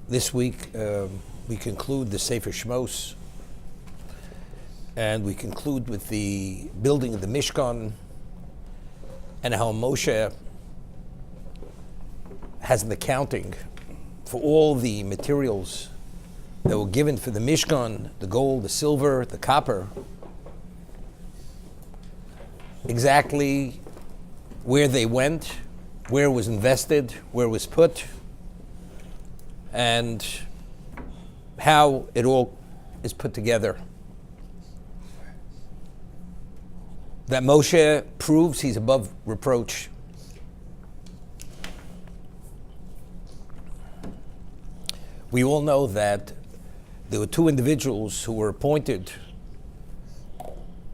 This week we conclude the Sefer Shmos, and we conclude with the building of the Mishkan and how Moshe has an accounting for all the materials that were given for the Mishkan, the gold, the silver, the copper, exactly where they went, where it was invested, where it was put, and how it all is put together. That Moshe proves he's above reproach. We all know that there were two individuals who were appointed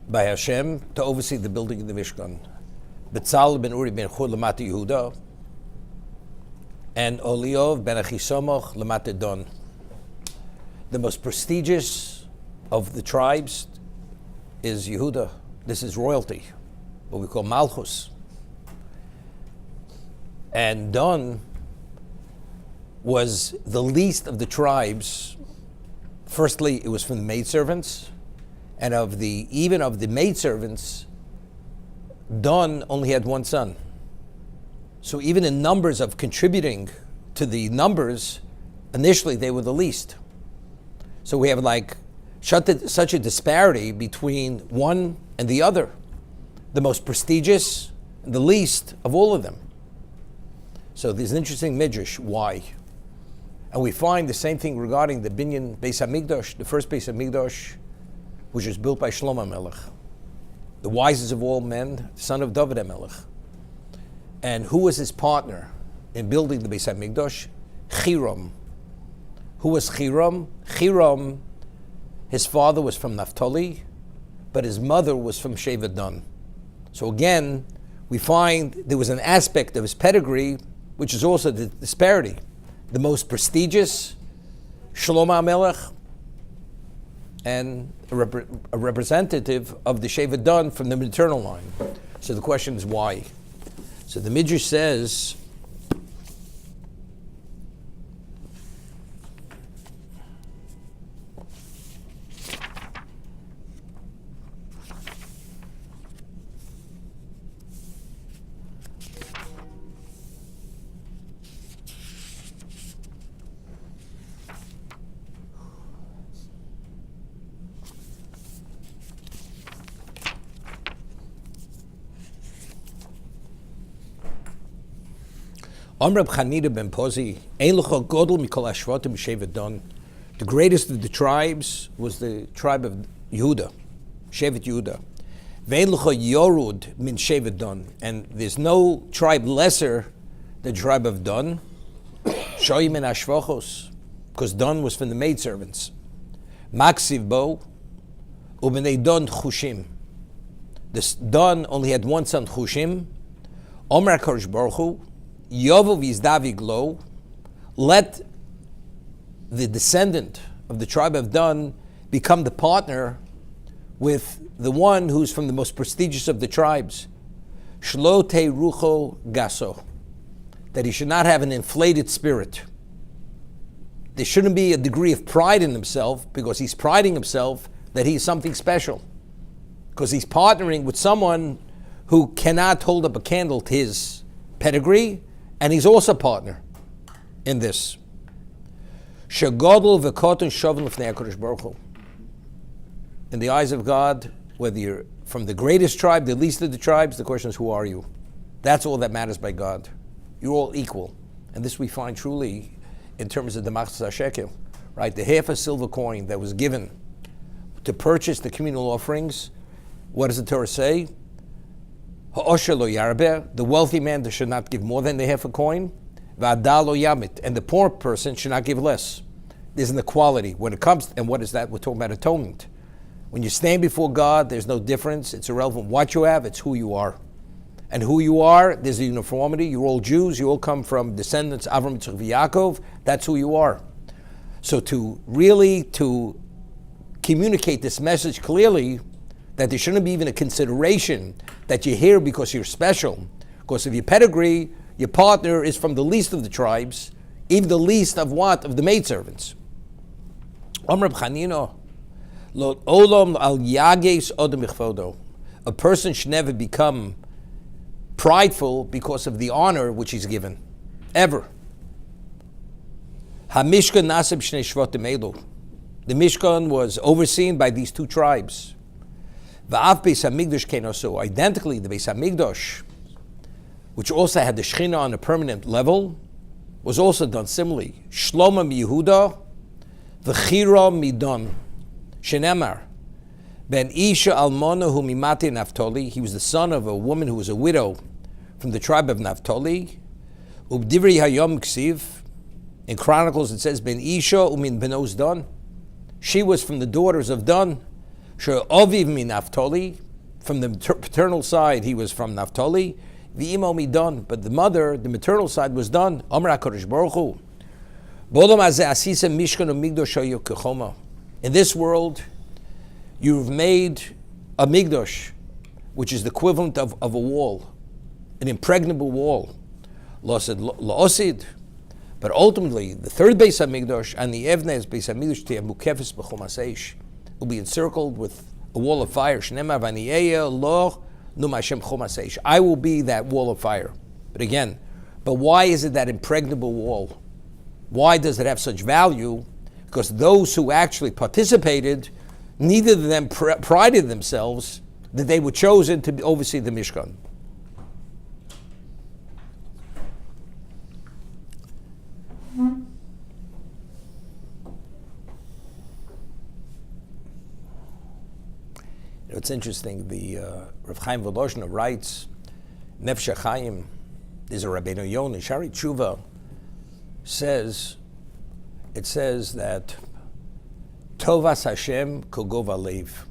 by Hashem to oversee the building of the Mishkan. Betzalel ben Uri ben Chur Lamata Yehuda, and Oliov ben Achisamach Lamata Don. The most prestigious of the tribes is Yehuda. This is royalty, what we call Malchus. And Don was the least of the tribes. Firstly, it was from the maidservants, and even of the maidservants, Don only had one son. So even in numbers of contributing to the numbers, initially they were the least. So we have such a disparity between one and the other, the most prestigious and the least of all of them. So there's an interesting midrash, why? And we find the same thing regarding the Binyan Beis HaMikdash, the first Beis HaMikdash, which was built by Shlomo Melech, the wisest of all men, son of David HaMelech. And who was his partner in building the Beis HaMikdash? Hiram. Who was Hiram? Hiram, his father was from Naphtali, but his mother was from Shevet Dan. So again, we find there was an aspect of his pedigree, which is also the disparity. The most prestigious, Shlomo HaMelech, and a representative of the Shevet Dan from the maternal line. So the question is why? So the Midrash says, the greatest of the tribes was the tribe of Yehuda, Shevet Yehuda. And there's no tribe lesser than the tribe of Dan, because Dan was from the maidservants. Maksiv bo, ubenei Dan Chushim. This Dan only had one son, Chushim. Omer HaKadosh Baruch Hu, Yovu v'yizdavig lo, let the descendant of the tribe of Dan become the partner with the one who's from the most prestigious of the tribes. Shlo te rucho gaso, that he should not have an inflated spirit. There shouldn't be a degree of pride in himself, because he's priding himself that he's something special, because he's partnering with someone who cannot hold up a candle to his pedigree. And he's also a partner in this. In the eyes of God, whether you're from the greatest tribe, the least of the tribes, the question is, who are you? That's all that matters by God. You're all equal. And this we find truly in terms of the Machzah Shekel, right? The half a silver coin that was given to purchase the communal offerings. What does the Torah say? The wealthy man should not give more than the half a coin, and the poor person should not give less. There's an equality when it comes, and what is that? We're talking about atonement. When you stand before God, there's no difference. It's irrelevant what you have, it's who you are. And who you are, there's a uniformity. You're all Jews, you all come from descendants of Avram, Yitzchak, Yaakov. That's who you are. So to communicate this message clearly, that there shouldn't be even a consideration that you're here because you're special. Because of your pedigree, your partner is from the least of the tribes, even the least of what? Of the maidservants. Amr Chanino, Lo Olam al Yages Odem Ichvodo. A person should never become prideful because of the honor which he's given. Ever. HaMishkan Nasib Shnei Shvatim Elu. The Mishkan was overseen by these two tribes. Va'af Beis HaMikdash Kenosu. Identically, the Beis HaMikdash, which also had the Shechina on a permanent level, was also done similarly. Shloma mi-Yehuda, v'chira midon. Shenemar. Ben Isha Almona hu mimati Naftali. He was the son of a woman who was a widow from the tribe of Naftali. Ubdivri hayom ksiv. In Chronicles it says, Ben Isha umin benos Dan. She was from the daughters of Dan. She'oviv min Naftali. From the paternal side, he was from Naftali. V'imo mi Dan. But the mother, the maternal side, was Dan. Amar HaKadosh Baruch Hu. Bolam hazeh asisa mishkan u'migdosh hayu kechoma. In this world, you've made a migdosh, which is the equivalent of a wall, an impregnable wall. La'osid. But ultimately, the third Beis HaMikdash and the Evnes Beis HaMikdash tiyeh mukefes b'chomas eish will be encircled with a wall of fire. Shneimar v'aniyeya lo num Hashem chomas eish. I will be that wall of fire. But why is it that impregnable wall? Why does it have such value? Because those who actually participated, neither of them prided themselves that they were chosen to oversee the Mishkan. It's interesting, the Rav Chaim Volozhiner writes, Nefesh HaChaim, there's a Rabbeinu Yonah, Shari Tshuva, it says that Tovas Hashem kogova lev.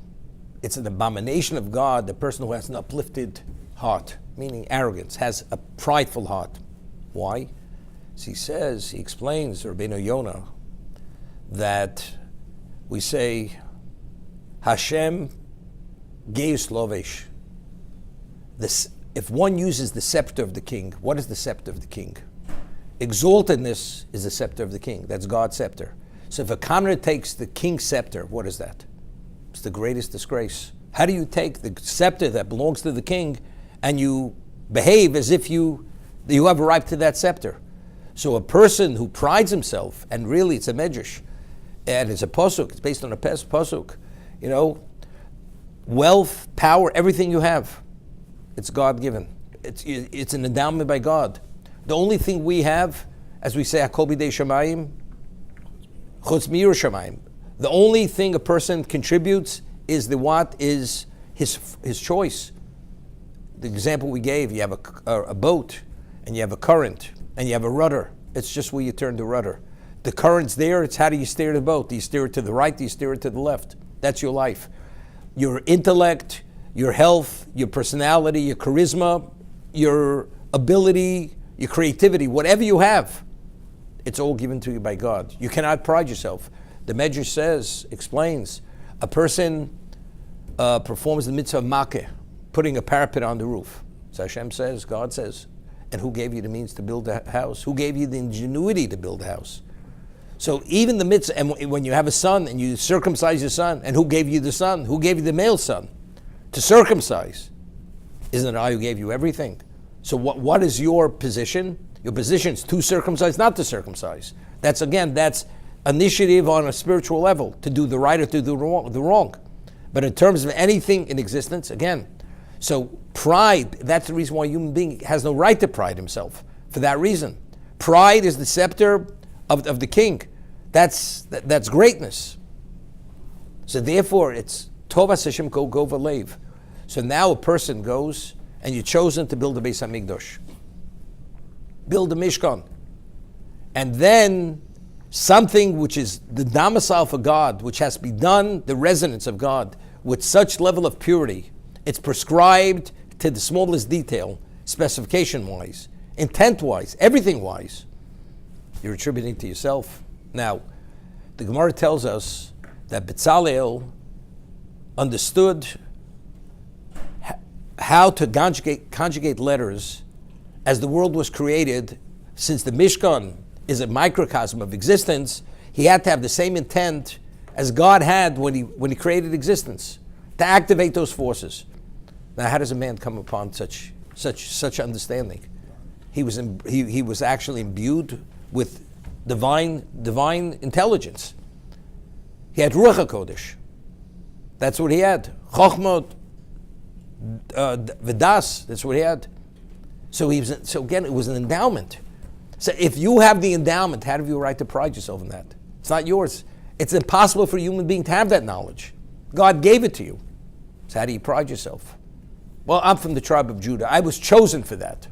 It's an abomination of God, the person who has an uplifted heart, meaning arrogance, has a prideful heart. Why? So he explains, Rabbeinu Yonah, that we say, Hashem geis lovesh. If one uses the scepter of the king, what is the scepter of the king? Exaltedness is the scepter of the king. That's God's scepter. So if a commoner takes the king's scepter, what is that? It's the greatest disgrace. How do you take the scepter that belongs to the king and you behave as if you have a right to that scepter? So a person who prides himself, and really it's a medrash, and it's a pasuk, it's based on a pasuk, wealth, power, everything you have, it's God-given. It's an endowment by God. The only thing we have, as we say, Hakol b'dei Shamayim, chutz mi'yirah Shamayim. The only thing a person contributes is his choice. The example we gave, you have a boat, and you have a current, and you have a rudder. It's just where you turn the rudder. The current's there, it's how do you steer the boat? Do you steer it to the right? Do you steer it to the left? That's your life. Your intellect, your health, your personality, your charisma, your ability, your creativity, whatever you have, it's all given to you by God. You cannot pride yourself. The Medrash explains, a person performs the mitzvah of makeh, putting a parapet on the roof. So Hashem says, God says, and who gave you the means to build a house? Who gave you the ingenuity to build a house? So even the mitzvah, and when you have a son and you circumcise your son, and who gave you the son? Who gave you the male son to circumcise? Isn't it I who gave you everything? So what is your position? Your position is to circumcise, not to circumcise. That's initiative on a spiritual level, to do the right or to do the wrong. But in terms of anything in existence, again, so pride, that's the reason why a human being has no right to pride himself, for that reason. Pride is the scepter of the king. That's greatness. So therefore, it's Tovas Hashem Gova Lev. So now a person goes, and you're chosen to build a Beis HaMikdash. Build a Mishkan. And then something which is the domicile for God, which has to be done, the residence of God, with such level of purity, it's prescribed to the smallest detail, specification-wise, intent-wise, everything-wise. You're attributing to yourself. Now, the Gemara tells us that Bezalel understood how to conjugate letters as the world was created, since the Mishkan is a microcosm of existence, he had to have the same intent as God had when he created existence, to activate those forces. Now, how does a man come upon such understanding? He was actually imbued with divine intelligence. He had Ruach HaKodesh. That's what he had. Chochmah, V'das, that's what he had. So again, it was an endowment. So if you have the endowment, how do you have a right to pride yourself in that? It's not yours. It's impossible for a human being to have that knowledge. God gave it to you. So how do you pride yourself? Well, I'm from the tribe of Judah. I was chosen for that.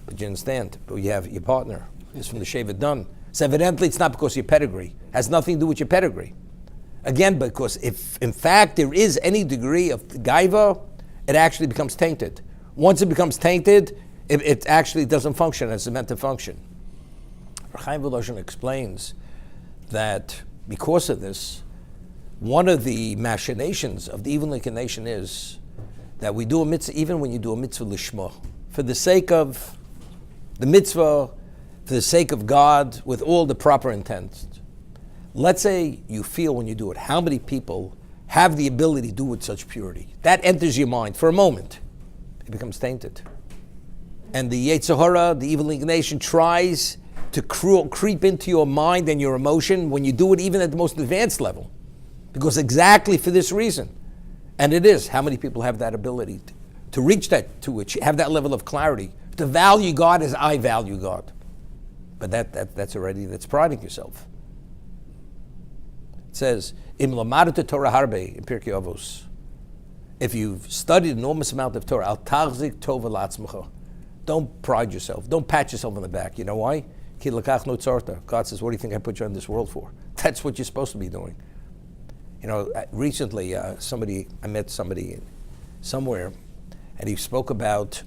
But you understand, but you have your partner is from the Shevet Dan. So evidently it's not because of your pedigree. It has nothing to do with your pedigree. Again, because if in fact there is any degree of gaiva, it actually becomes tainted. Once it becomes tainted, it actually doesn't function as it's meant to function. Chaim Volozhin explains that because of this, one of the machinations of the evil inclination is that we do a mitzvah, even when you do a mitzvah lishma, for the sake of the mitzvah, for the sake of God, with all the proper intent. Let's say you feel when you do it, how many people have the ability to do it with such purity? That enters your mind for a moment. It becomes tainted. And the Yetzer Hara, the evil inclination, tries to creep into your mind and your emotion when you do it even at the most advanced level. Because exactly for this reason. And it is, how many people have that ability to reach that, to have that level of clarity, to value God as I value God. But that's priding yourself. It says, Im lamadta Torah harbe in Pirkei Avos. If you've studied an enormous amount of Torah, al tachzik tova latzmecha. Don't pride yourself. Don't pat yourself on the back. You know why? Ki lekach no tzarta. God says, what do you think I put you in this world for? That's what you're supposed to be doing. You know, recently I met somebody somewhere, and he spoke about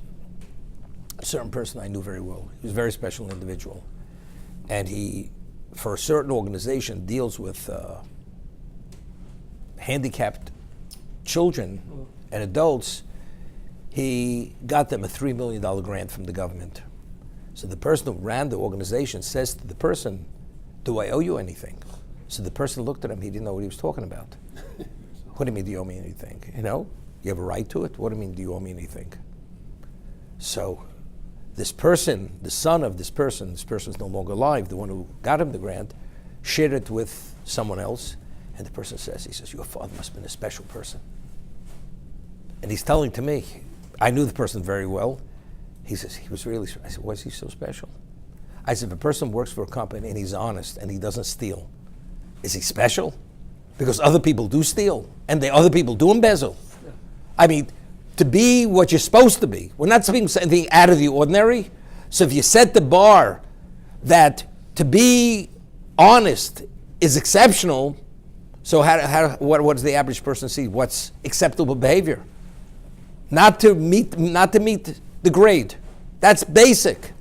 a certain person I knew very well. He was a very special individual. And he, for a certain organization, deals with handicapped children and adults. He got them a $3 million grant from the government. So the person who ran the organization says to the person, do I owe you anything? So the person looked at him, he didn't know what he was talking about. What do you mean, do you owe me anything? You know, you have a right to it? What do you mean, do you owe me anything? So this person, the son of this person's no longer alive, the one who got him the grant, shared it with someone else, and the person says, your father must have been a special person. And he's telling to me, I knew the person very well. He says, he was really, I said, why is he so special? I said, if a person works for a company and he's honest and he doesn't steal, is he special? Because other people do steal, and other people do embezzle. I mean, to be what you're supposed to be. We're not saying anything out of the ordinary. So if you set the bar that to be honest is exceptional, so what does the average person see? What's acceptable behavior? Not to meet the grade. That's basic.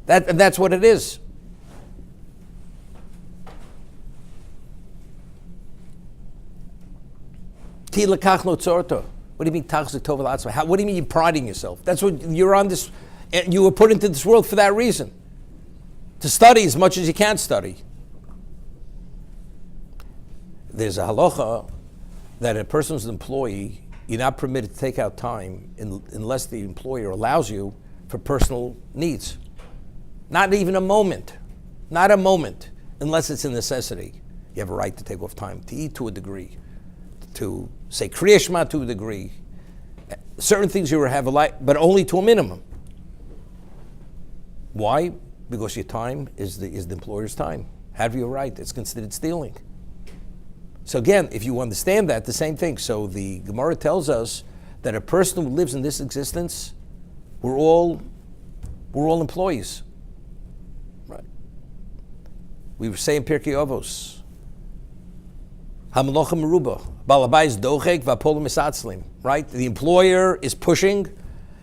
That's what it is. What do you mean, what do you mean you're priding yourself? That's what you're on this. You were put into this world for that reason, to study as much as you can study. There's a halacha that a person's an employee, you're not permitted to take out time unless the employer allows you for personal needs. Not even a moment. Not a moment, unless it's a necessity. You have a right to take off time to eat to a degree, to say Kriya Shema to a degree. Certain things you have a right, but only to a minimum. Why? Because your time is the employer's time. Have you a right? It's considered stealing. So again, if you understand that, the same thing. So the Gemara tells us that a person who lives in this existence, we're all employees. Right? We were saying Pirkei Avos. Hamalocha meruba, balabais dochek v'apolim misatzlim. Right? The employer is pushing,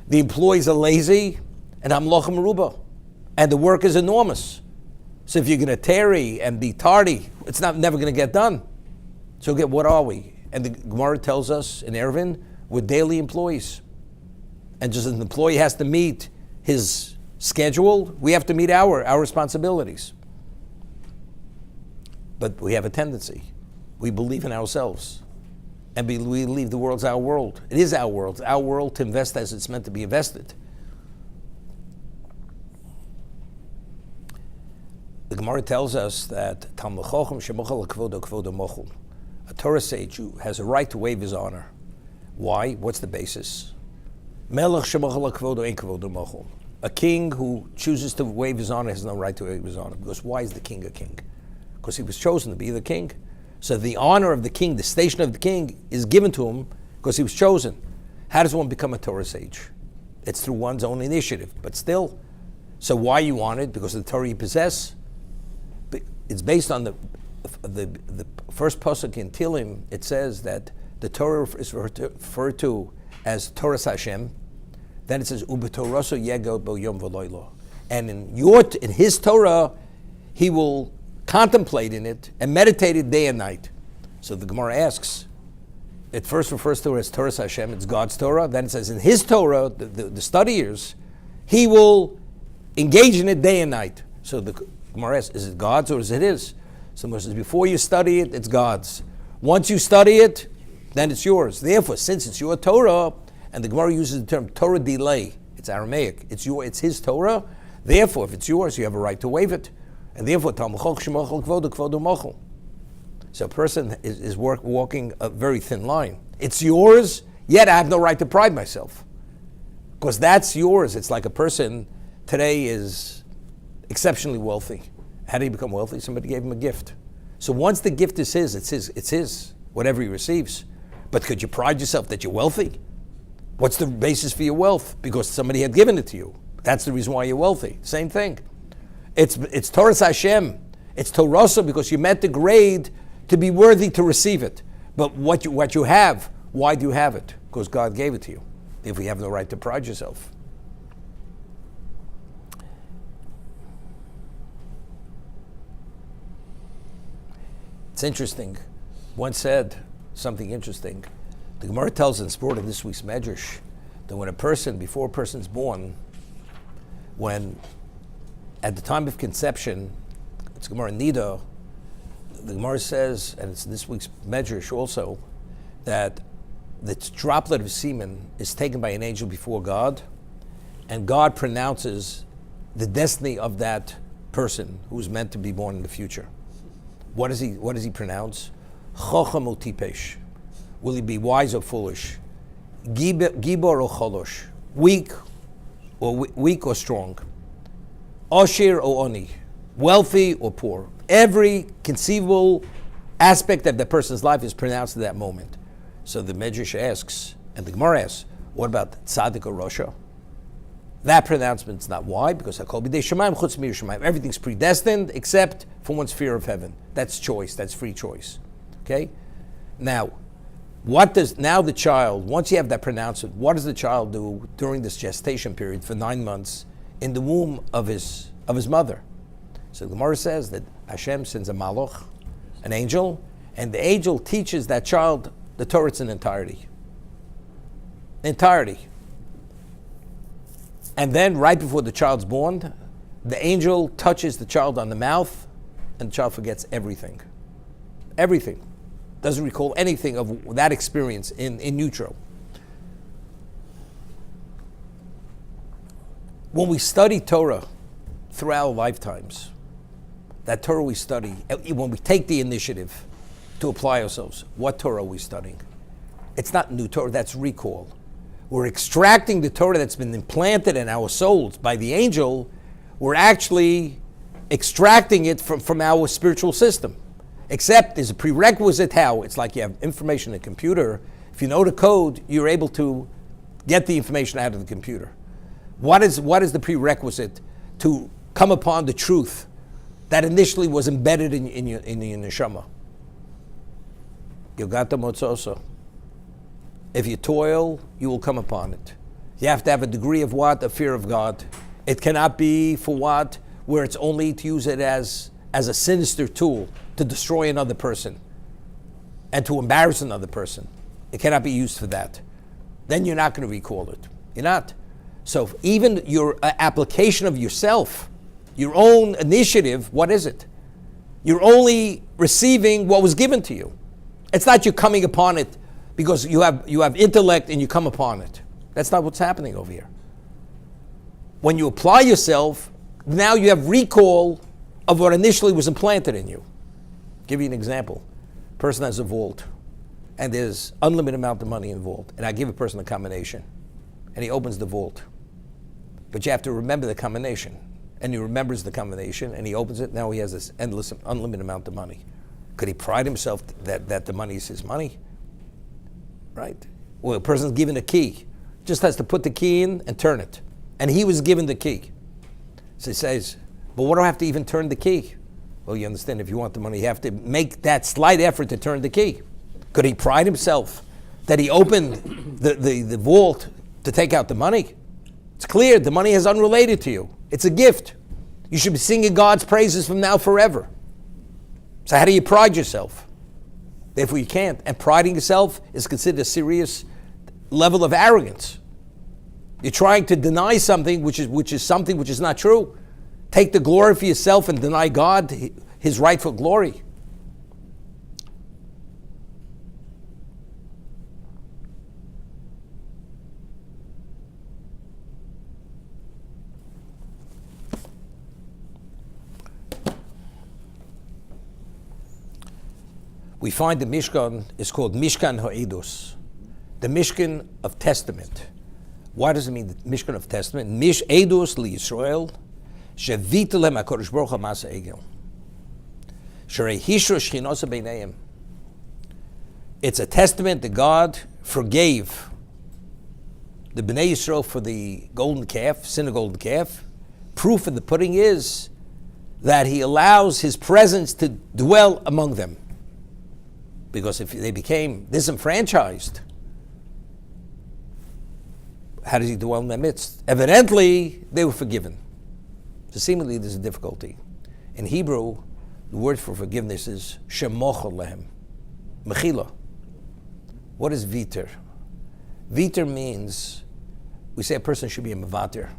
the employees are lazy, and hamalocha meruba, and the work is enormous. So if you're going to tarry and be tardy, it's never going to get done. So again, what are we? And the Gemara tells us in Eruvin, we're daily employees. And just as an employee has to meet his scheduled. We have to meet our responsibilities. But we have a tendency. We believe in ourselves. And we believe the world's our world. It is our world. It's our world to invest as it's meant to be invested. The Gemara tells us that a Torah sage who has a right to waive his honor. Why? What's the basis? A king who chooses to waive his honor has no right to waive his honor. Because why is the king a king? Because he was chosen to be the king. So the honor of the king, the station of the king, is given to him because he was chosen. How does one become a Torah sage? It's through one's own initiative, but still. So why you want it? Because of the Torah you possess. It's based on the first pasuk in Tehillim. It says that the Torah is referred to as Torah Hashem. Then it says Ubetoroso Yego Bo Yom V'Loilo. And in his Torah, he will contemplate in it and meditate it day and night. So the Gemara asks, it first refers to it as Torah Hashem, it's God's Torah. Then it says in his Torah, the studiers, he will engage in it day and night. So the Gemara asks, is it God's or is it his? So Gemara says, before you study it, it's God's. Once you study it, then it's yours. Therefore, since it's your Torah, and the Gemara uses the term Torah delay, it's Aramaic, it's his Torah, therefore, if it's yours, you have a right to waive it. And therefore, so a person is walking a very thin line. It's yours, yet I have no right to pride myself. Because that's yours. It's like a person today is exceptionally wealthy. How did he become wealthy? Somebody gave him a gift. So once the gift is his, it's his, whatever he receives. But could you pride yourself that you're wealthy? What's the basis for your wealth? Because somebody had given it to you. That's the reason why you're wealthy. Same thing. It's Torah Hashem. It's Torah because you met the grade to be worthy to receive it. But what you have, why do you have it? Because God gave it to you. If you have no right to pride yourself. It's interesting. One said something interesting. The Gemara tells in sport in this week's Medrash that before a person's born, when at the time of conception, it's Gemara Nida, the Gemara says, and it's in this week's Medrash also, that the droplet of semen is taken by an angel before God, and God pronounces the destiny of that person who's meant to be born in the future. What does he pronounce? Chocham o tipesh. Will he be wise or foolish? Gibor or cholosh. Weak or strong. Oshir or oni. Wealthy or poor. Every conceivable aspect of that person's life is pronounced at that moment. So the Medrash asks, and the Gemara asks, what about tzaddik or Rosha? That pronouncement's not why, because everything's predestined except for one's fear of heaven. That's choice, that's free choice. Okay? Now, the child, once you have that pronouncement, what does the child do during this gestation period for 9 months in the womb of his mother? So the Gemara says that Hashem sends a malach, an angel, and the angel teaches that child the Torah in entirety. And then right before the child's born, the angel touches the child on the mouth, and the child forgets everything. Everything. Doesn't recall anything of that experience in utero. When we study Torah through our lifetimes, that Torah we study, when we take the initiative to apply ourselves, what Torah are we studying? It's not new Torah, that's recall. We're extracting the Torah that's been implanted in our souls by the angel. We're actually extracting it from our spiritual system. Except there's a prerequisite how. It's like you have information in a computer. If you know the code, you're able to get the information out of the computer. What is the prerequisite to come upon the truth that initially was embedded in your neshama? Yogata motzoso. If you toil, you will come upon it. You have to have a degree of what? A fear of God. It cannot be for what? Where it's only to use it as a sinister tool to destroy another person and to embarrass another person. It cannot be used for that. Then you're not going to recall it. You're not. So even your application of yourself, your own initiative, what is it? You're only receiving what was given to you. It's not you coming upon it because you have intellect and you come upon it. That's not what's happening over here. When you apply yourself, now you have recall of what initially was implanted in you. I'll give you an example. A person has a vault, and there's unlimited amount of money in the vault, and I give a person a combination, and he opens the vault. But you have to remember the combination, and he remembers the combination, and he opens it. Now he has this endless, unlimited amount of money. Could he pride himself that the money is his money? Right? Well, a person's given a key, just has to put the key in and turn it, and he was given the key. So he says, but what do I have to even turn the key? Well, you understand, if you want the money, you have to make that slight effort to turn the key. Could he pride himself that he opened the vault to take out the money? It's clear the money is unrelated to you. It's a gift. You should be singing God's praises from now forever. So how do you pride yourself? Therefore you can't. And priding yourself is considered a serious level of arrogance. You're trying to deny something which is something which is not true. Take the glory for yourself and deny God his rightful glory. We find the Mishkan is called Mishkan Ha'edus, the Mishkan of Testament. What does it mean, the Mishkan of Testament? Mish Edus li Yisrael, shevitu lehem HaKadosh Baruch Hu masa egel. Sherei hishru shchinosa beineim. It's a testament that God forgave the Bnei Yisrael for the golden calf, sin of golden calf. Proof of the pudding is that He allows His presence to dwell among them. Because if they became disenfranchised, how does He dwell in their midst? Evidently, they were forgiven. So seemingly there's a difficulty. In Hebrew, the word for forgiveness is shemochel lehem, mechila. What is viter? Viter means, we say a person should be a mevater.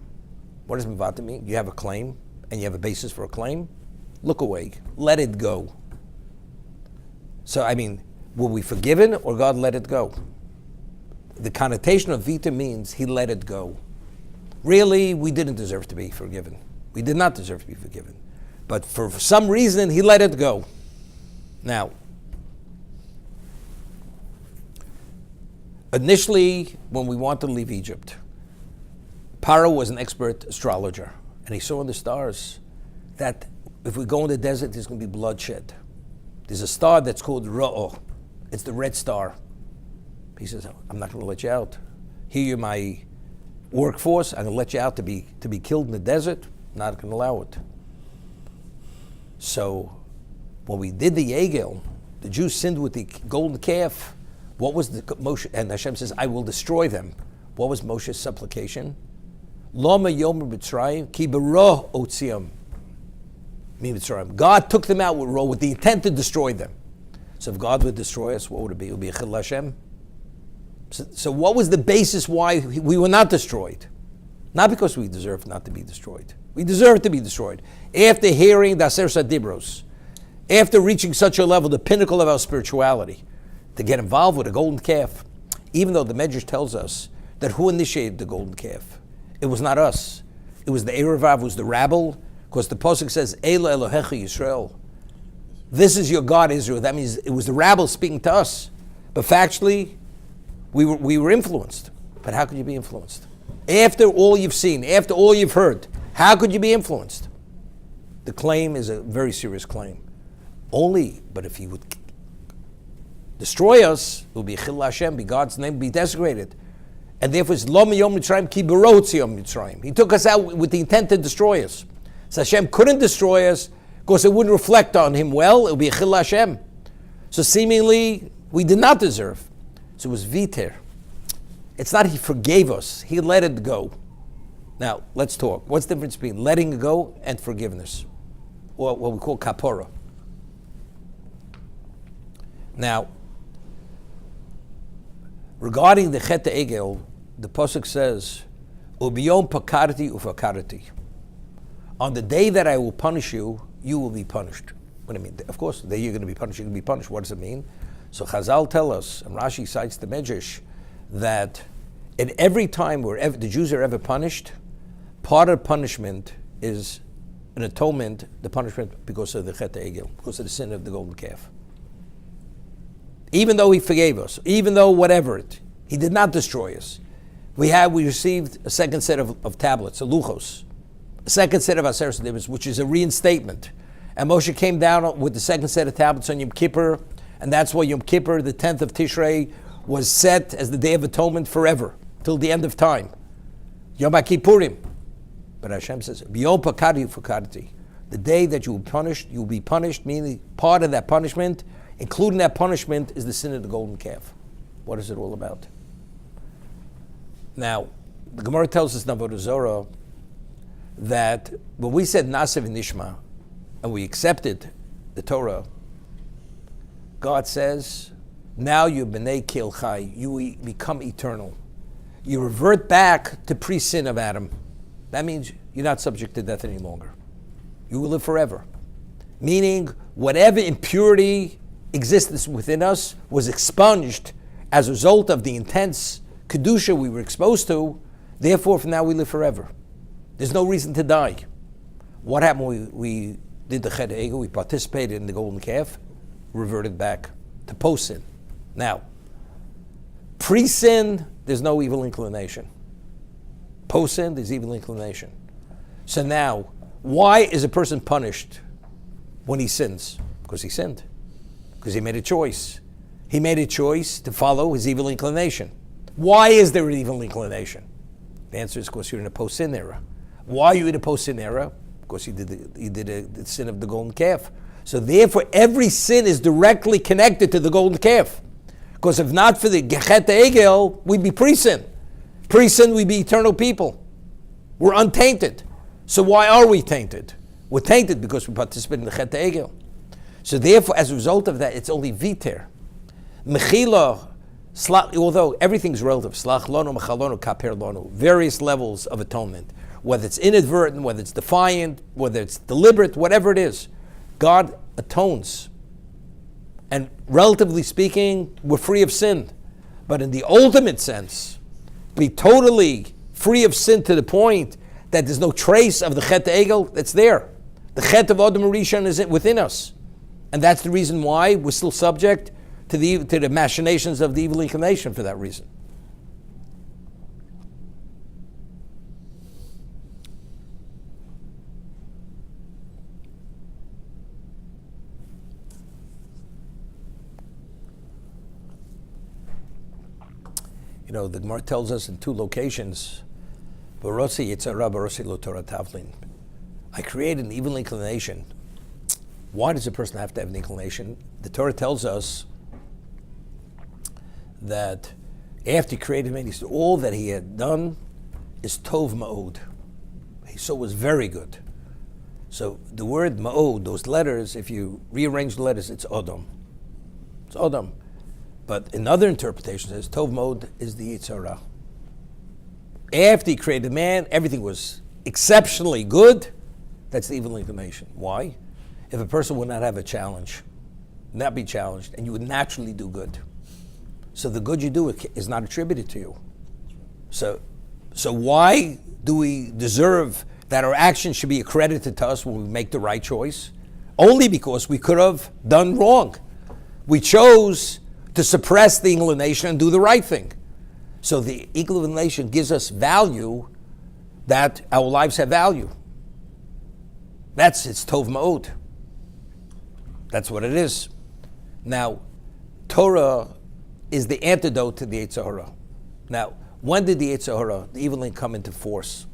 What does mevater mean? You have a claim, and you have a basis for a claim. Look away. Let it go. So, I mean, were we forgiven or God let it go? The connotation of vita means He let it go. Really, we didn't deserve to be forgiven. We did not deserve to be forgiven. But for some reason, He let it go. Now, initially, when we wanted to leave Egypt, Paro was an expert astrologer, and he saw in the stars that if we go in the desert, there's going to be bloodshed. There's a star that's called Ra'o. It's the red star. He says, I'm not going to let you out. Here you're my workforce. I'm going to let you out to be killed in the desert. I'm not going to allow it. So when we did the Egel, the Jews sinned with the golden calf. What was the Moshe? And Hashem says, I will destroy them. What was Moshe's supplication? Lama yomer b'tzrayim ki b'roh otziam. God took them out with the intent to destroy them. So if God would destroy us, what would it be? It would be a chil Hashem. So what was the basis why we were not destroyed? Not because we deserved not to be destroyed. We deserved to be destroyed. After hearing the Aser Sadibros, after reaching such a level, the pinnacle of our spirituality, to get involved with a golden calf, even though the Medrash tells us that who initiated the golden calf? It was not us. It was the Erevav, it was the rabble, because the Pasuk says, Eila Elohecha Yisrael. This is your God, Israel. That means it was the rabble speaking to us. But factually, we were influenced. But how could you be influenced? After all you've seen, after all you've heard, how could you be influenced? The claim is a very serious claim. But if He would destroy us, it would be Chil Hashem, be God's name, be desecrated. And therefore it's Lo Miyom Mitzrayim Ki B'ro Tziyom Mitzrayim. He took us out with the intent to destroy us. So Hashem couldn't destroy us because it wouldn't reflect on Him well. It would be a Chil Hashem. So seemingly we did not deserve. So it was viter. It's not He forgave us. He let it go. Now, let's talk. What's the difference between letting it go and forgiveness? Or what we call kapora. Now, regarding the Chet Egel, the Pasuk says, Ubiyom pakarti ufakarti. On the day that I will punish you, you will be punished. What do you mean? Of course, the day you're going to be punished, you're going to be punished. What does it mean? So Chazal tell us, and Rashi cites the Medrash, that at every time where the Jews are ever punished, part of punishment is an atonement, the punishment because of the Chet Egel, because of the sin of the golden calf. Even though he forgave us, even though whatever he did not destroy us. We received a second set of tablets, a luchos, a second set of Aseret Devarim, which is a reinstatement. And Moshe came down with the second set of tablets on Yom Kippur, and that's why Yom Kippur, the 10th of Tishrei, was set as the Day of Atonement forever, till the end of time. Yom HaKippurim. But Hashem says, B'yom pakari ufakarti. The day that you will be punished, meaning part of that punishment, including that punishment, is the sin of the golden calf. What is it all about? Now, the Gemara tells us in Avodah Zorah that when we said Nasev Nishma, and we accepted the Torah, God says, now you b'nei Kil Chai, you become eternal. You revert back to pre-sin of Adam. That means you're not subject to death any longer. You will live forever. Meaning, whatever impurity exists within us was expunged as a result of the intense Kedusha we were exposed to. Therefore, from now we live forever. There's no reason to die. What happened when we did the Chet Egel? We participated in the golden calf, reverted back to post-sin. Now, pre-sin, there's no evil inclination. Post-sin, there's evil inclination. So now, why is a person punished when he sins? Because he sinned. Because he made a choice. He made a choice to follow his evil inclination. Why is there an evil inclination? The answer is because you're in a post-sin era. Why are you in a post-sin era? Because he did the sin of the golden calf. So therefore, every sin is directly connected to the golden calf. Because if not for the Chet Egel, we'd be pre-sin. Pre-sin, we'd be eternal people. We're untainted. So why are we tainted? We're tainted because we participate in the Chet Egel. So therefore, as a result of that, it's only viter. Mechila, although everything's relative, slach lono, mechalono, kaper lono, various levels of atonement. Whether it's inadvertent, whether it's defiant, whether it's deliberate, whatever it is, God atones. And relatively speaking, we're free of sin. But in the ultimate sense, be totally free of sin to the point that there's no trace of the Chet Egel that's there. The Chet of Adam Rishon is within us. And that's the reason why we're still subject to the machinations of the evil inclination for that reason. You know, the Gemara tells us in two locations, Barosi Yitzhara, Barosi Lo Torah Tavlin. I create an evil inclination. Why does a person have to have an inclination? The Torah tells us that after he created man, he said all that he had done is tov ma'od. So it was very good. So the word ma'od, those letters, if you rearrange the letters, it's Odom. It's Odom. But in other interpretations, it says tov ma'od is the Yitzhara. After he created man, everything was exceptionally good. That's the evil inclination. Why? If a person would not have a challenge, not be challenged, and you would naturally do good. So the good you do is not attributed to you. So why do we deserve that our actions should be accredited to us when we make the right choice? Only because we could have done wrong. We chose to suppress the inclination and do the right thing. So the inclination gives us value, that our lives have value. It's tov ma'od. That's what it is. Now, Torah is the antidote to the Yetzer Hara. Now, when did the Yetzer Hara, the evil thing, come into force?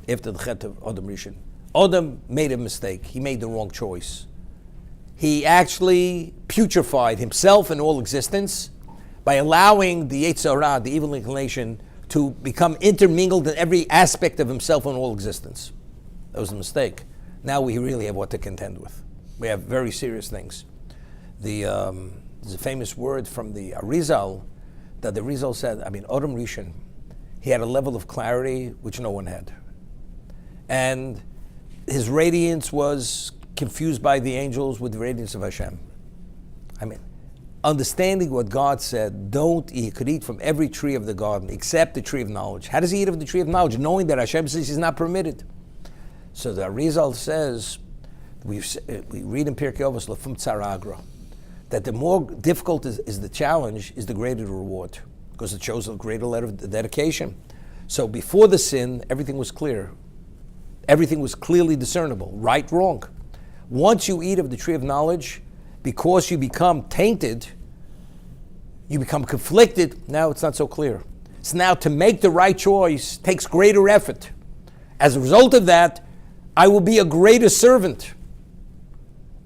After the Chet of Adam Rishon. Adam made a mistake. He made the wrong choice. He actually putrefied himself and all existence by allowing the Yetzer Hara, the evil inclination, to become intermingled in every aspect of himself and all existence. That was a mistake. Now we really have what to contend with. We have very serious things. There's a famous word from the Arizal that the Arizal said, Adam Rishon, he had a level of clarity which no one had. And his radiance was confused by the angels with the radiance of Hashem. I mean, understanding what God said, he could eat from every tree of the garden except the tree of knowledge. How does he eat of the tree of knowledge? Knowing that Hashem says he's not permitted. So the Arizal says, we read in Pirkei Avos, Lefum Tzara Agra, that the more difficult is the challenge, is the greater the reward, because it shows a greater level of dedication. So before the sin, everything was clear. Everything was clearly discernible, right, wrong. Once you eat of the tree of knowledge, because you become tainted, you become conflicted, now it's not so clear. So now to make the right choice takes greater effort. As a result of that, I will be a greater servant.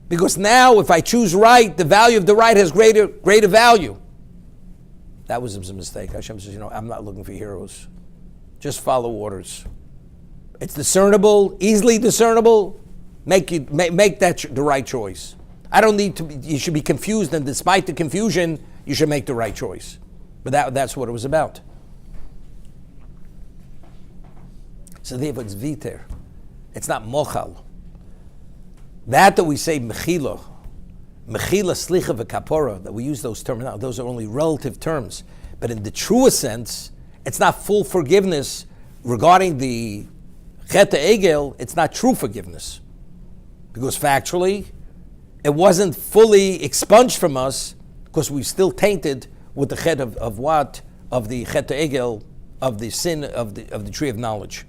Because now if I choose right, the value of the right has greater value. That was a mistake. Hashem says, I'm not looking for heroes. Just follow orders. It's discernible, easily discernible. Make that the right choice. I don't need to. You should be confused, and despite the confusion, you should make the right choice. But that's what it was about. So therefore, it's viter. It's not mochal. That we say mechila, slicha v'kapora, that we use those terms now, those are only relative terms. But in the truest sense, it's not full forgiveness regarding the chet egel. It's not true forgiveness, because factually, it wasn't fully expunged from us, because we're still tainted with the chet of what? Of the chet egel, of the sin of the tree of knowledge.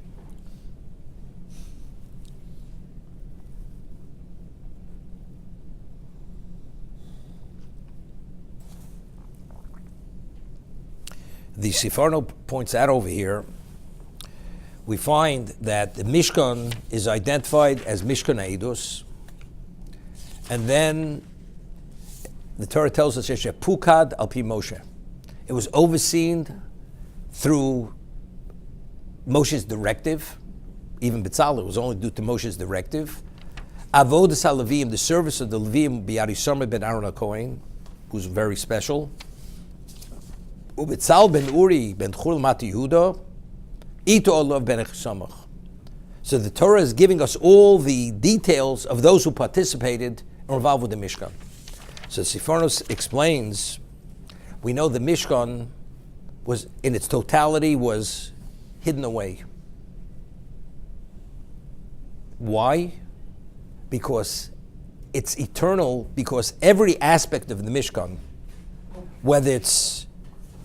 The Siforno points out over here, we find that the Mishkan is identified as Mishkan Eidos, and then the Torah tells us, Pukad al pi Moshe. It was overseen through Moshe's directive. Even B'tzalel was only due to Moshe's directive. Avodas HaLevim, the service of the Levim, Bi'arisama ben Aaron HaKohen, who's very special. Ubetzal ben Uri ben Chul Mati Yehuda, Ito Olav ben Echsamach. So the Torah is giving us all the details of those who participated and were involved with the Mishkan. So Sifornos explains, we know the Mishkan was, in its totality, was hidden away. Why? Because it's eternal, because every aspect of the Mishkan, whether it's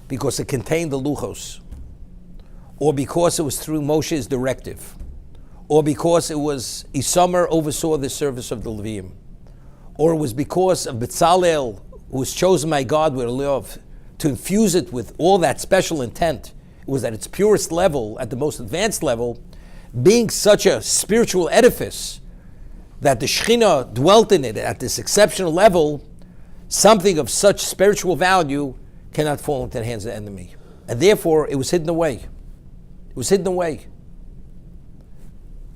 because it contained the Luchos, or because it was through Moshe's directive, or because it was Isamar oversaw the service of the Levim, or it was because of B'tzalel, who was chosen by God with love, to infuse it with all that special intent. It was at its purest level, at the most advanced level, being such a spiritual edifice that the Shekhinah dwelt in it at this exceptional level. Something of such spiritual value cannot fall into the hands of the enemy. And therefore, it was hidden away. It was hidden away.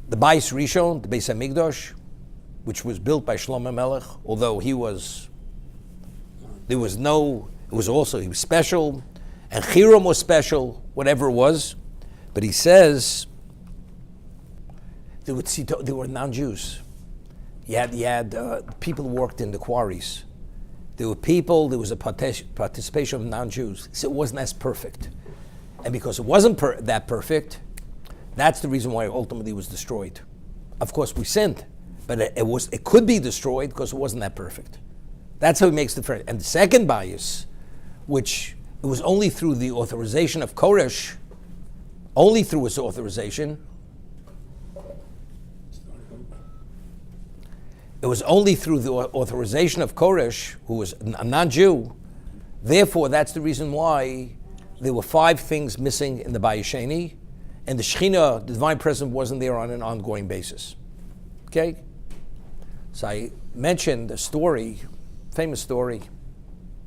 The Bais Rishon, the Beis HaMikdash, which was built by Shlomo Melech, although he was special, and Hiram was special, whatever it was. But he says, there were non-Jews. You had people who worked in the quarries. There was a participation of non-Jews. So it wasn't as perfect. And because it wasn't that perfect, that's the reason why it ultimately was destroyed. Of course, we sinned, but it could be destroyed because it wasn't that perfect. That's how he makes the first. And the second bias, which it was only through the authorization of Koresh, only through his authorization, it was only through the authorization of Koresh, who was a non-Jew. Therefore, that's the reason why there were 5 things missing in the Bayis Sheni, and the Shekhinah, the Divine Presence, wasn't there on an ongoing basis. Okay? So I mentioned a story, famous story.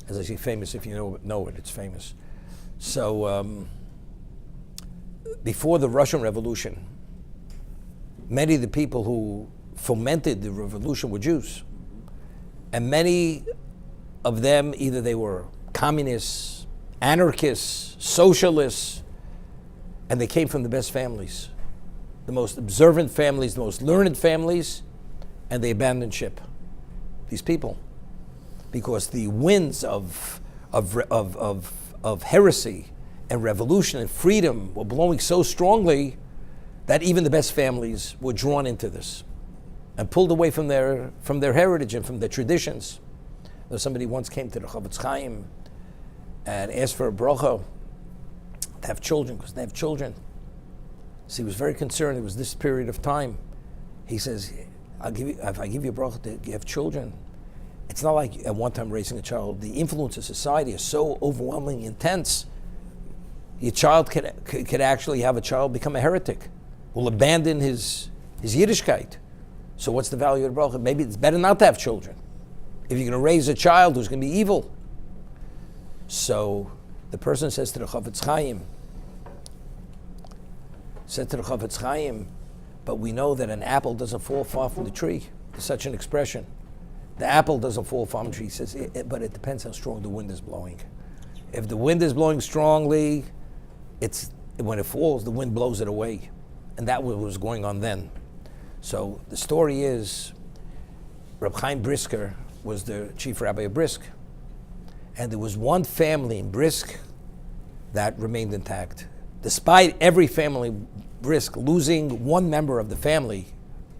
As I say famous, if you know it, it's famous. So before the Russian Revolution, many of the people who fomented the revolution were Jews. And many of them, either they were communists, anarchists, socialists, And they came from the best families, the most observant families, the most learned families, and they abandoned ship. These people, because the winds of heresy and revolution and freedom were blowing so strongly that even the best families were drawn into this and pulled away from their heritage and from their traditions. Somebody once came to the Chavetz Chaim and asked for a bracha to have children, because they have children. So he was very concerned. It was this period of time. He says, if I give you a bracha to have children, it's not like at one time raising a child. The influence of society is so overwhelmingly intense. Your child could actually have a child become a heretic, will abandon his Yiddishkeit. So what's the value of the bracha? Maybe it's better not to have children if you're going to raise a child who's going to be evil. So the person says to the Chavetz Chaim, but we know that an apple doesn't fall far from the tree. There's such an expression. The apple doesn't fall far from the tree. He says, but it depends how strong the wind is blowing. If the wind is blowing strongly, when it falls, the wind blows it away. And that was going on then. So the story is, Reb Chaim Brisker was the chief rabbi of Brisk. And there was one family in Brisk that remained intact. Despite every family Brisk losing one member of the family,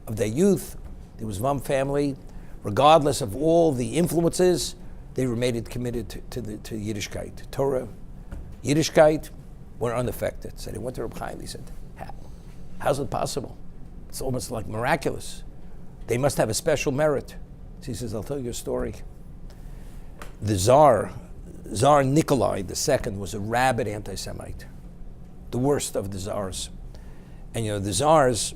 of their youth, there was one family, regardless of all the influences, they remained committed to Yiddishkeit. Torah, Yiddishkeit were unaffected. So they went to Reb Chaim, he said, how's it possible? It's almost like miraculous. They must have a special merit. So he says, I'll tell you a story. The Tsar Nikolai II was a rabid anti-Semite, the worst of the Tsars. And the Tsars,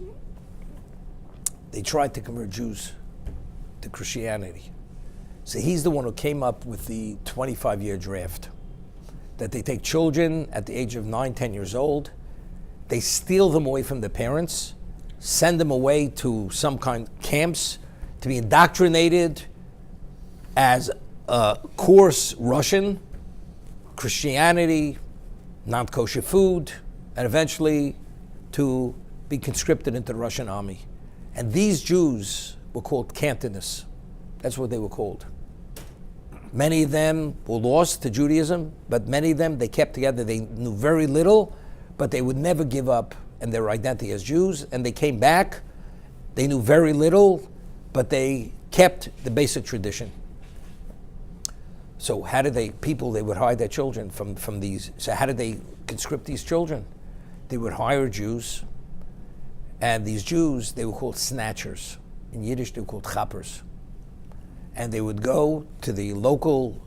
they tried to convert Jews to Christianity. So he's the one who came up with the 25-year draft, that they take children at the age of 9, 10 years old, they steal them away from their parents, send them away to some kind of camps to be indoctrinated as coarse Russian, Christianity, non-kosher food, and eventually to be conscripted into the Russian army. And these Jews were called Cantonists. That's what they were called. Many of them were lost to Judaism, but many of them, they kept together. They knew very little, but they would never give up in their identity as Jews, and they came back. They knew very little, but they kept the basic tradition. So how did they would hide their children from these, so how did they conscript these children? They would hire Jews, and these Jews, they were called snatchers. In Yiddish, they were called chappers. And they would go to the local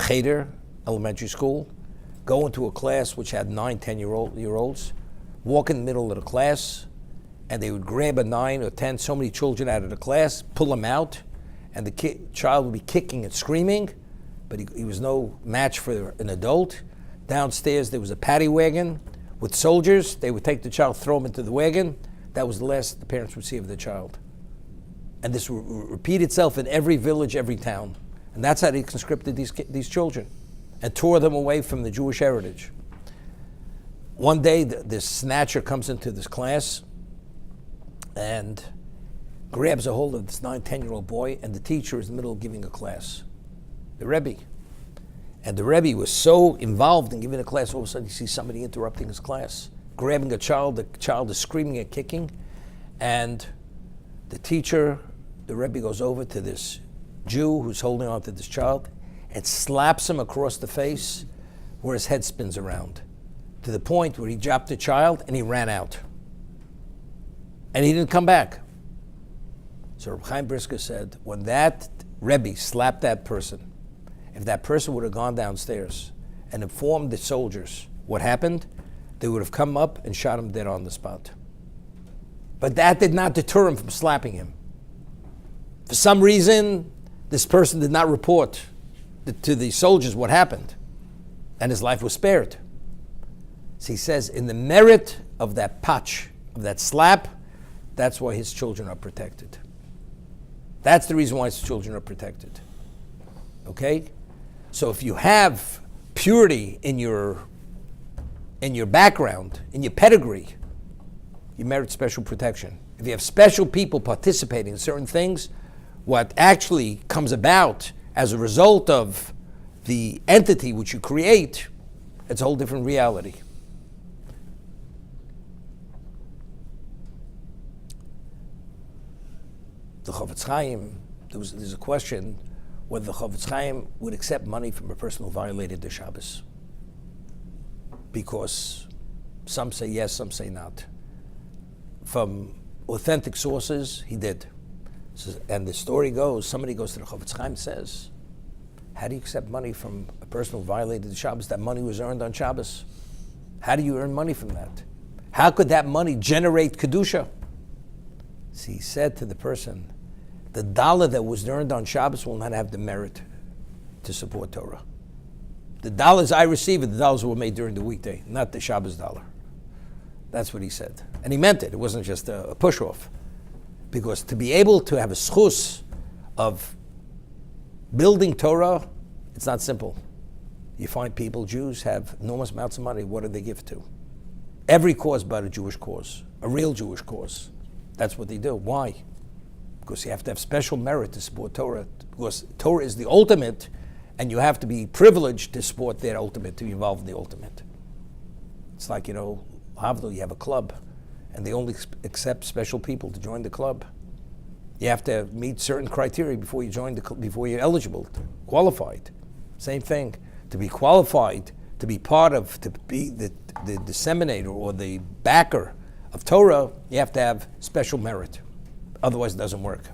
cheder, elementary school, go into a class which had 9, 10-year-olds, walk in the middle of the class, and they would grab a 9 or 10, so many children out of the class, pull them out, and the child would be kicking and screaming, but he was no match for an adult. Downstairs, there was a paddy wagon with soldiers. They would take the child, throw him into the wagon. That was the last the parents would see of the child. And this would repeat itself in every village, every town. And that's how they conscripted these children and tore them away from the Jewish heritage. One day, this snatcher comes into this class and grabs a hold of this 9, 10-year-old boy, and the teacher is in the middle of giving a class, the Rebbe. And the Rebbe was so involved in giving a class, all of a sudden you see somebody interrupting his class, grabbing a child, the child is screaming and kicking, and the teacher, the Rebbe, goes over to this Jew who's holding on to this child and slaps him across the face where his head spins around, to the point where he dropped the child and he ran out. And he didn't come back. So Reb Chaim Brisker said, when that Rebbe slapped that person, if that person would have gone downstairs and informed the soldiers what happened, they would have come up and shot him dead on the spot. But that did not deter him from slapping him. For some reason, this person did not report to the soldiers what happened, and his life was spared. So he says, in the merit of that patch, of that slap, that's why his children are protected. That's the reason why his children are protected. Okay? So if you have purity in your in your background, in your pedigree, you merit special protection. If you have special people participating in certain things, what actually comes about as a result of the entity which you create, it's a whole different reality. The Chofetz Chaim, there's a question whether the Chofetz Chaim would accept money from a person who violated the Shabbos. Because some say yes, some say not. From authentic sources, he did. So, and the story goes, somebody goes to the Chofetz Chaim and says, how do you accept money from a person who violated the Shabbos? That money was earned on Shabbos. How do you earn money from that? How could that money generate Kedusha? So he said to the person, the dollar that was earned on Shabbos will not have the merit to support Torah. The dollars I receive are the dollars that were made during the weekday, not the Shabbos dollar. That's what he said. And he meant it. It wasn't just a push-off. Because to be able to have a schus of building Torah, it's not simple. You find people, Jews, have enormous amounts of money. What do they give to? Every cause but a Jewish cause, a real Jewish cause. That's what they do. Why? Because you have to have special merit to support Torah. Because Torah is the ultimate, and you have to be privileged to support their ultimate, to be involved in the ultimate. It's like, Havdil, you have a club, and they only accept special people to join the club. You have to meet certain criteria before you join before you're eligible, qualified. Same thing. To be qualified, to be part of, to be the disseminator or the backer of Torah, you have to have special merit. Otherwise, it doesn't work.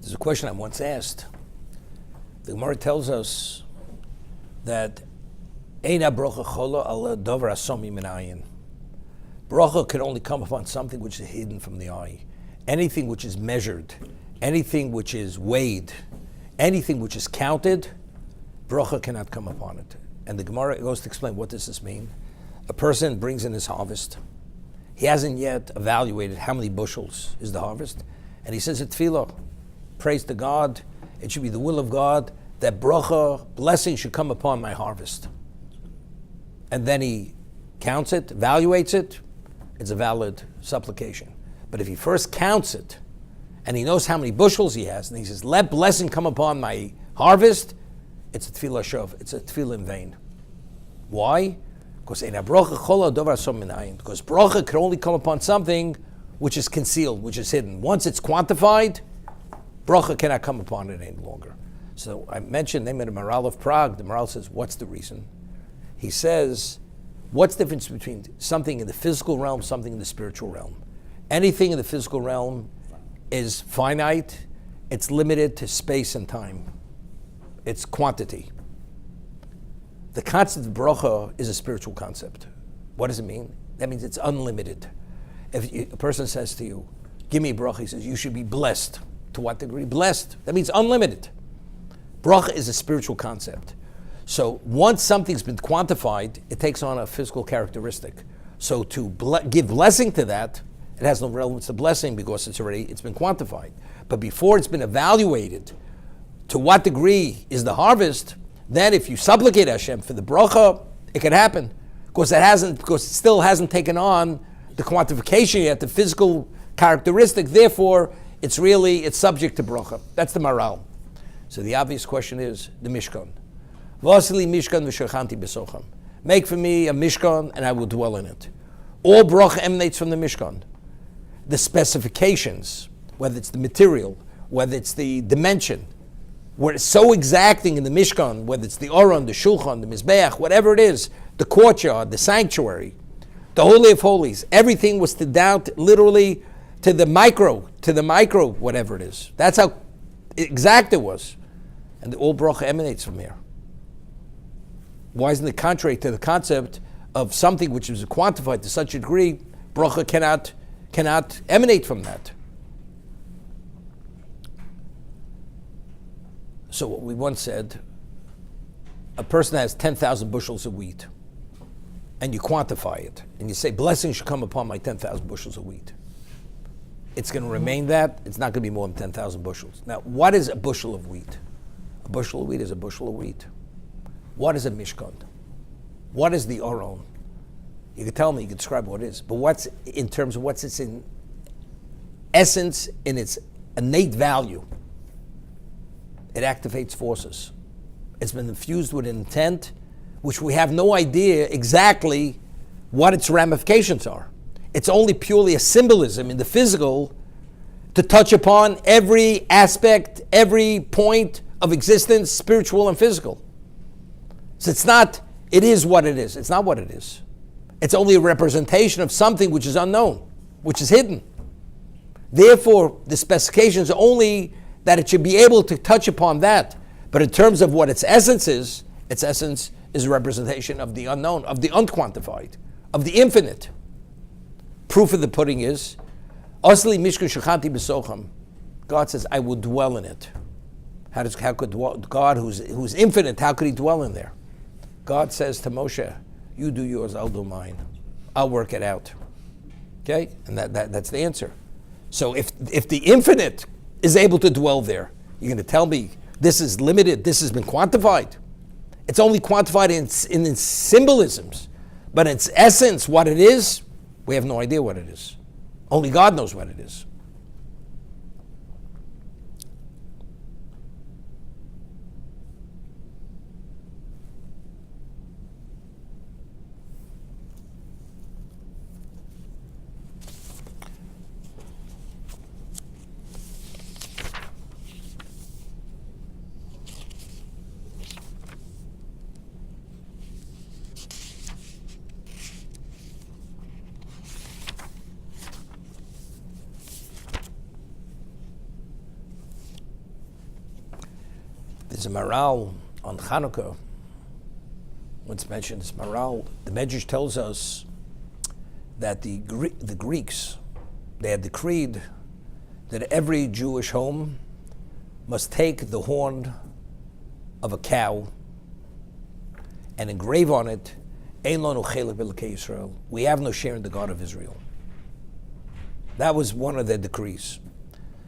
There's a question I once asked. The Gemara tells us that Eina Bracha chola ala davar asomi min ayin. Bracha can only come upon something which is hidden from the eye. Anything which is measured, anything which is weighed, anything which is counted, bracha cannot come upon it. And the Gemara goes to explain, what does this mean? A person brings in his harvest. He hasn't yet evaluated how many bushels is the harvest. And he says at tefillah, praise to God, it should be the will of God that bracha, blessing should come upon my harvest. And then he counts it, evaluates it, it's a valid supplication. But if he first counts it, and he knows how many bushels he has, and he says, let blessing come upon my harvest, it's a tefillah shov, it's a tefillah in vain. Why? Because bracha can only come upon something which is concealed, which is hidden. Once it's quantified, bracha cannot come upon it any longer. So I mentioned the name of the Maral of Prague. The Maral says, what's the reason? He says, what's the difference between something in the physical realm, something in the spiritual realm? Anything in the physical realm is finite, it's limited to space and time. It's quantity. The concept of bracha is a spiritual concept. What does it mean? That means it's unlimited. If a person says to you, give me bracha, he says, you should be blessed. To what degree? Blessed. That means unlimited. Bracha is a spiritual concept. So once something's been quantified, it takes on a physical characteristic. So to give blessing to that, it has no relevance to blessing because it's been quantified. But before it's been evaluated, to what degree is the harvest, then if you supplicate Hashem for the bracha, it can happen. Because it still hasn't taken on the quantification yet, the physical characteristic, therefore it's subject to bracha. That's the Maral. So the obvious question is the Mishkan. Vasili Mishkan v'shachanti b'socham. Make for me a Mishkan and I will dwell in it. All bracha emanates from the Mishkan. The specifications, whether it's the material, whether it's the dimension, where it's so exacting in the Mishkan, whether it's the Aron, the Shulchan, the Mizbeach, whatever it is, the courtyard, the sanctuary, the Holy of Holies, everything was to down literally to the micro, whatever it is. That's how exact it was. And all bracha emanates from here. Why isn't it contrary to the concept of something which is quantified to such a degree, bracha cannot emanate from that? So what we once said, a person has 10,000 bushels of wheat, and you quantify it, and you say, blessing should come upon my 10,000 bushels of wheat. It's going to remain that. It's not going to be more than 10,000 bushels. Now, what is a bushel of wheat? A bushel of wheat is a bushel of wheat. What is a Mishkan? What is the Aron? You can tell me, you can describe what it is. But what's in terms of what's its in essence, in its innate value? It activates forces. It's been infused with an intent, which we have no idea exactly what its ramifications are. It's only purely a symbolism in the physical to touch upon every aspect, every point of existence, spiritual and physical. So it's not, it is what it is. It's not what it is. It's only a representation of something which is unknown, which is hidden. Therefore, the specifications are only that it should be able to touch upon that. But in terms of what its essence is a representation of the unknown, of the unquantified, of the infinite. Proof of the pudding is, Asli Mishkan Shechanti B'Socham. God says, I will dwell in it. How could God, who's infinite, how could he dwell in there? God says to Moshe, you do yours, I'll do mine. I'll work it out. Okay? And that's the answer. So if the infinite is able to dwell there, you're going to tell me this is limited, this has been quantified. It's only quantified in its symbolisms. But in its essence, what it is, we have no idea what it is. Only God knows what it is. There's a moral on Hanukkah. What's mentioned is moral. The Medrash tells us that the Greeks, they had decreed that every Jewish home must take the horn of a cow and engrave on it, Ein lanu chelek b'Elokei Yisrael. We have no share in the God of Israel. That was one of their decrees.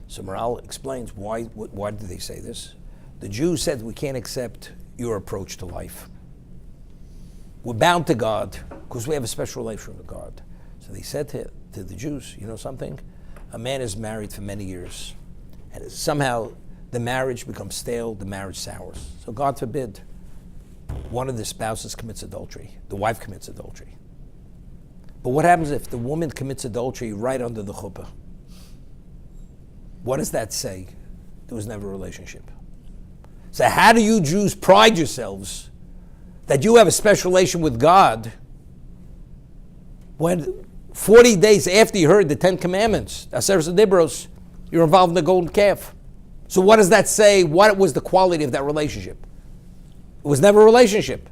So Maral explains why did they say this? The Jews said, we can't accept your approach to life. We're bound to God because we have a special relationship with God. So they said to the Jews, you know something? A man is married for many years, and somehow the marriage becomes stale, the marriage sours. So God forbid, one of the spouses commits adultery, the wife commits adultery. But what happens if the woman commits adultery right under the chuppah? What does that say? There was never a relationship. So how do you Jews pride yourselves that you have a special relation with God when 40 days after you heard the 10 Commandments, Aseres Dibros, you're involved in the golden calf? So what does that say? What was the quality of that relationship? It was never a relationship.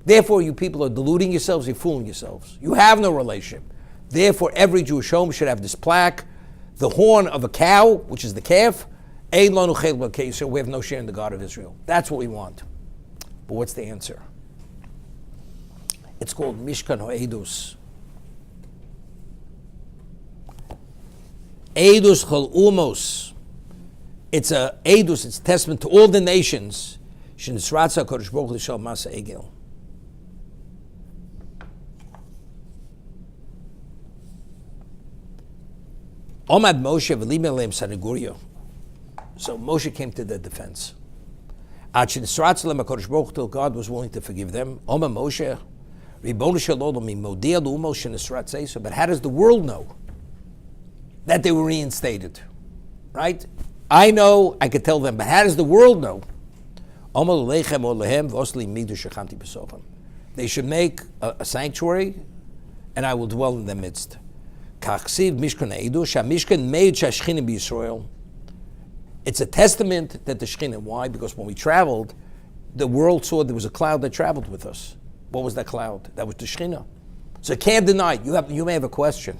Therefore, you people are deluding yourselves, you're fooling yourselves. You have no relationship. Therefore, every Jewish home should have this plaque, the horn of a cow, which is the calf, Ein lanu chelek b'Elokei Yisrael. We have no share in the God of Israel. That's what we want. But what's the answer? It's called Mishkan Ha'edus. Edus chol umos. It's a edus, it's a testament to all the nations. Shenisratza HaKadosh Baruch Hu l'shal masa egel. Omad Moshe v'lim eleim sanigurio. So Moshe came to their defense. Till God was willing to forgive them. Moshe, but how does the world know that they were reinstated? Right? I know, I could tell them, but how does the world know? They should make a sanctuary, and I will dwell in their midst. It's a testament that the Shekhinah. Why? Because when we traveled, the world saw there was a cloud that traveled with us. What was that cloud? That was the Shekhinah. So can't deny. You may have a question,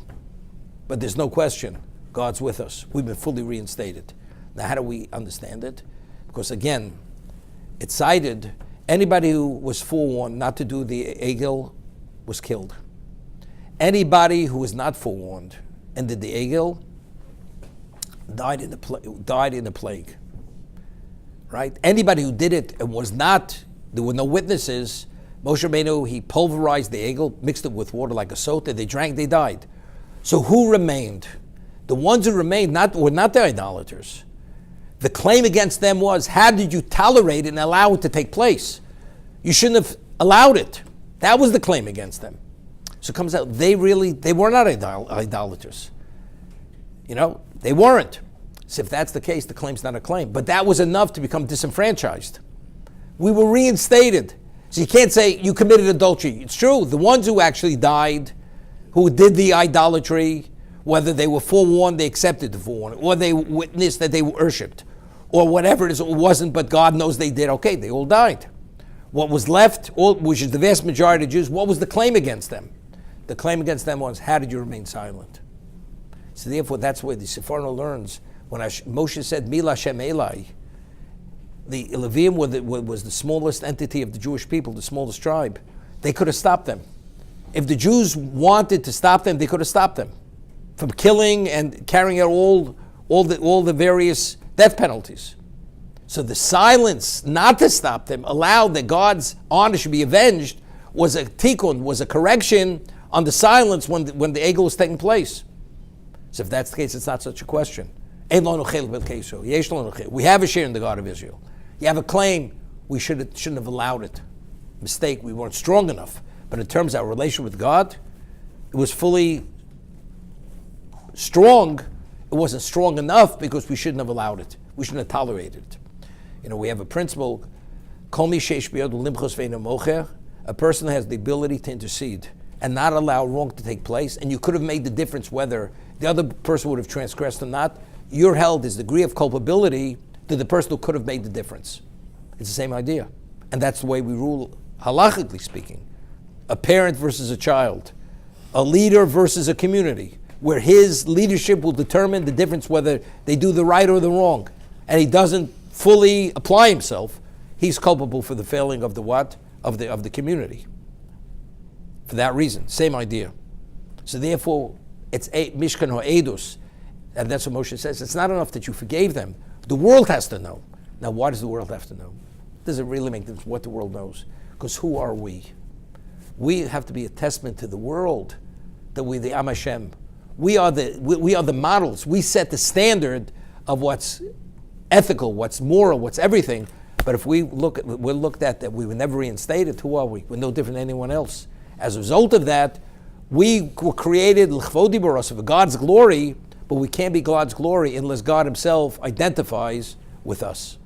but there's no question. God's with us. We've been fully reinstated. Now, how do we understand it? Because again, it's cited. Anybody who was forewarned not to do the egel was killed. Anybody who was not forewarned and did the egel died in the plague. Right? Anybody who did it and was not, there were no witnesses. Moshe Rabbeinu, he pulverized the egel, mixed it with water like a sota. They drank, they died. So who remained? The ones who remained were not the idolaters. The claim against them was, how did you tolerate it and allow it to take place? You shouldn't have allowed it. That was the claim against them. So it comes out, they were not idolaters. They weren't. So if that's the case, the claim's not a claim. But that was enough to become disenfranchised. We were reinstated. So you can't say you committed adultery. It's true. The ones who actually died, who did the idolatry, whether they were forewarned, they accepted the forewarning, or they witnessed that they were worshipped, or whatever it is, it wasn't, but God knows they did. Okay, they all died. What was left, which is the vast majority of Jews, what was the claim against them? The claim against them was, how did you remain silent? So therefore, that's where the Sepharno learns. When Moshe said, Mila Shem Eli, the Levium was the smallest entity of the Jewish people, the smallest tribe. They could have stopped them. If the Jews wanted to stop them, they could have stopped them from killing and carrying out all the various death penalties. So the silence not to stop them allowed that God's honor should be avenged was a tikkun, was a correction on the silence when the egel was taking place. So if that's the case, it's not such a question. We have a share in the God of Israel. You have a claim, we shouldn't have allowed it. Mistake, we weren't strong enough. But in terms of our relation with God, it was fully strong. It wasn't strong enough because we shouldn't have allowed it. We shouldn't have tolerated it. We have a principle, a person has the ability to intercede and not allow wrong to take place, and you could have made the difference whether the other person would have transgressed or not. You're held as degree of culpability to the person who could have made the difference. It's the same idea. And that's the way we rule, halachically speaking. A parent versus a child, a leader versus a community, where his leadership will determine the difference whether they do the right or the wrong. And he doesn't fully apply himself, he's culpable for the failing of the what? Of the community. For that reason, same idea. So therefore, it's Mishkan Ha'edus, and that's what Moshe says. It's not enough that you forgave them. The world has to know. Now, why does the world have to know? Does it really make difference what the world knows? Because who are we? We have to be a testament to the world that we, the Am Hashem, we are the models. We set the standard of what's ethical, what's moral, what's everything. But if we're looked at that we were never reinstated, who are we? We're no different than anyone else. As a result of that, we were created l'chvodi baros, for God's glory, but we can't be God's glory unless God Himself identifies with us.